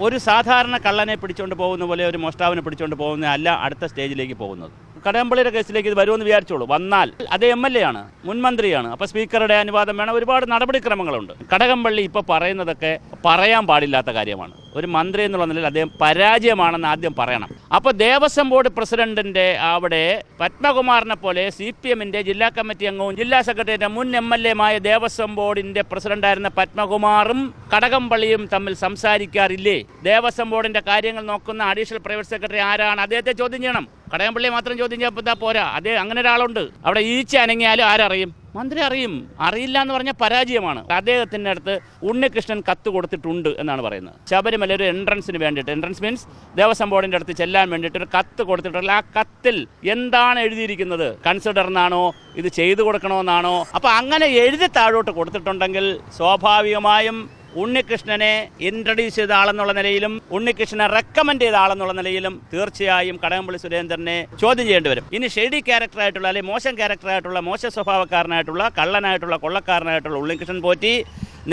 ഒരു സാധാരണ കള്ളനെ പിടിച്ചുകൊണ്ട് പോകുന്ന പോലെ ഒരു മോഷ്ടാവിനെ പിടിച്ചുകൊണ്ട് പോകുന്ന അല്ല അടുത്ത സ്റ്റേജിലേക്ക് പോകുന്നത്. കടകംപള്ളിയുടെ കേസിലേക്ക് ഇത് വരുമെന്ന് വിചാരിച്ചോളൂ. വന്നാൽ അത് MLA ആണ്, മുൻമന്ത്രിയാണ്. അപ്പോൾ സ്പീക്കറുടെ അനുവാദം വേണം, ഒരുപാട് നടപടിക്രമങ്ങളുണ്ട്. കടകംപള്ളി ഇപ്പോൾ പറയുന്നതൊക്കെ പറയാൻ പാടില്ലാത്ത കാര്യമാണ്. ഒരു മന്ത്രി എന്നുള്ള നിലയിൽ അദ്ദേഹം പരാജയമാണെന്ന് ആദ്യം പറയണം. അപ്പോൾ ദേവസ്വം ബോർഡ് പ്രസിഡന്റിൻ്റെ അവിടെ പത്മകുമാറിനെ പോലെ CPMന്റെ ജില്ലാ കമ്മിറ്റി അംഗവും ജില്ലാ സെക്രട്ടറിയുടെ മുൻ MLAമായ ദേവസ്വം ബോർഡിന്റെ പ്രസിഡന്റായിരുന്ന പത്മകുമാറും കടകംപള്ളിയും തമ്മിൽ സംസാരിക്കാറില്ലേ? ദേവസ്വം ബോർഡിന്റെ കാര്യങ്ങൾ നോക്കുന്ന അഡീഷണൽ പ്രൈവറ്റ് സെക്രട്ടറി ആരാണ്? അദ്ദേഹത്തെ ചോദ്യം ചെയ്യണം. കടകംപള്ളിയെ മാത്രം ചോദ്യം ചെയ്യാൻ പോരാ. അങ്ങനെ ഒരാളുണ്ട് അവിടെ. ഈച്ച അനങ്ങിയാലും ആരറിയും? മന്ത്രി അറിയും. അറിയില്ല എന്ന് പറഞ്ഞാൽ പരാജയമാണ്. അദ്ദേഹത്തിൻ്റെ അടുത്ത് ഉണ്ണികൃഷ്ണൻ കത്ത് കൊടുത്തിട്ടുണ്ട് എന്നാണ് പറയുന്നത്. ശബരിമല ഒരു എൻട്രൻസിന് വേണ്ടിയിട്ട്, എൻട്രൻസ് മീൻസ് ദേവസ്വം ബോർഡിൻ്റെ അടുത്ത് ചെല്ലാൻ വേണ്ടിയിട്ട് ഒരു കത്ത് കൊടുത്തിട്ടുള്ള ആ കത്തിൽ എന്താണ് എഴുതിയിരിക്കുന്നത്? കൺസിഡർ എന്നാണോ, ഇത് ചെയ്തു കൊടുക്കണമെന്നാണോ? അപ്പോൾ അങ്ങനെ എഴുതി താഴോട്ട് കൊടുത്തിട്ടുണ്ടെങ്കിൽ സ്വാഭാവികമായും ഉണ്ണികൃഷ്ണനെ ഇൻട്രൊഡ്യൂസ് ചെയ്ത ആളെന്നുള്ള നിലയിലും ഉണ്ണികൃഷ്ണനെ റെക്കമെൻഡ് ചെയ്ത ആളെന്നുള്ള നിലയിലും തീർച്ചയായും കടകംപള്ളി സുരേന്ദ്രനെ ചോദ്യം ചെയ്യേണ്ടി വരും. ഇനി ഷെയ്ഡി ക്യാരക്ടറായിട്ടുള്ള, അല്ലെങ്കിൽ മോശം ക്യാരക്ടറായിട്ടുള്ള, മോശ സ്വഭാവക്കാരനായിട്ടുള്ള, കള്ളനായിട്ടുള്ള, കൊള്ളക്കാരനായിട്ടുള്ള ഉണ്ണികൃഷ്ണൻ പോറ്റി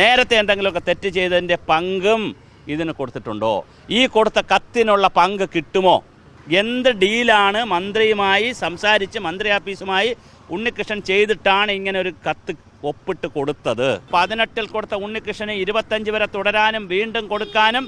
നേരത്തെ എന്തെങ്കിലുമൊക്കെ തെറ്റ് ചെയ്തതിൻ്റെ പങ്കും ഇതിന് കൊടുത്തിട്ടുണ്ടോ? ഈ കൊടുത്ത കത്തിനുള്ള പങ്ക് കിട്ടുമോ? എന്ത് ഡീലാണ് മന്ത്രിയുമായി സംസാരിച്ച് മന്ത്രി ഓഫീസുമായി ഉണ്ണികൃഷ്ണൻ ചെയ്തിട്ടാണ് ഇങ്ങനെ ഒരു കത്ത് ഒപ്പിട്ട് കൊടുത്തത്? 18 കൊടുത്ത ഉണ്ണികൃഷ്ണന് 25 വരെ തുടരാനും വീണ്ടും കൊടുക്കാനും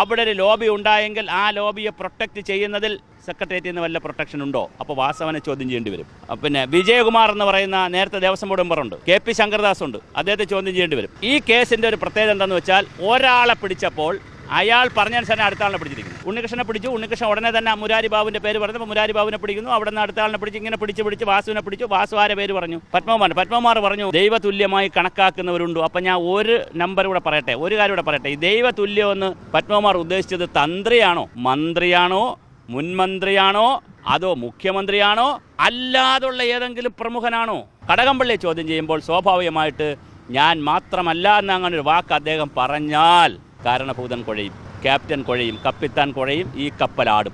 അവിടെ ഒരു ലോബി ഉണ്ടായെങ്കിൽ ആ ലോബിയെ പ്രൊട്ടക്റ്റ് ചെയ്യുന്നതിൽ സെക്രട്ടേറിയറ്റിൽ നിന്ന് വല്ല പ്രൊട്ടക്ഷൻ ഉണ്ടോ? അപ്പോൾ വാസവനെ ചോദ്യം ചെയ്യേണ്ടി വരും. പിന്നെ വിജയകുമാർ എന്ന് പറയുന്ന നേരത്തെ ദേവസ്വം ബോർഡ് മെമ്പറുണ്ട്, KP ശങ്കർദാസ് ഉണ്ട്, അദ്ദേഹത്തെ ചോദ്യം ചെയ്യേണ്ടി വരും. ഈ കേസിൻ്റെ ഒരു പ്രത്യേകത എന്താണെന്ന് വെച്ചാൽ ഒരാളെ പിടിച്ചപ്പോൾ അയാൾ പറഞ്ഞനുസരിച്ച് അടുത്ത ആളിനെ പിടിച്ചിരിക്കുന്നു. ഉണ്ണികൃഷ്ണനെ പിടിച്ചു. ഉണ്ണികൃഷ്ണൻ ഉടനെ തന്നെ മുരാരി ബാബുവിൻ്റെ പേര് പറഞ്ഞപ്പോൾ മുരാരി ബാബുവിനെ പിടിക്കുന്നു. അവിടെ നിന്ന് അടുത്ത ആളിനെ പിടിച്ച് ഇങ്ങനെ പിടിച്ച് വാസുവിനെ പിടിച്ചു. വാസു ആരെ പേര് പറഞ്ഞു? പത്മകുമാർ പറഞ്ഞു ദൈവതുല്യമായി കണക്കാക്കുന്നവരുണ്ടോ? അപ്പം ഞാൻ ഒരു നമ്പർ കൂടെ പറയട്ടെ, ഒരു കാര്യം കൂടെ പറയട്ടെ. ഈ ദൈവതുല്യം എന്ന് പത്മകുമാർ ഉദ്ദേശിച്ചത് തന്ത്രിയാണോ, മന്ത്രിയാണോ, മുൻമന്ത്രിയാണോ, അതോ മുഖ്യമന്ത്രിയാണോ, അല്ലാതുള്ള ഏതെങ്കിലും പ്രമുഖനാണോ? കടകംപള്ളിയെ ചോദ്യം ചെയ്യുമ്പോൾ സ്വാഭാവികമായിട്ട് ഞാൻ മാത്രമല്ല എന്നങ്ങനെ ഒരു വാക്ക് അദ്ദേഹം പറഞ്ഞാൽ കാരണഭൂതൻ കുഴയും, ക്യാപ്റ്റൻ കുഴയും, കപ്പിത്താൻ കുഴയും, ഈ കപ്പലാടും.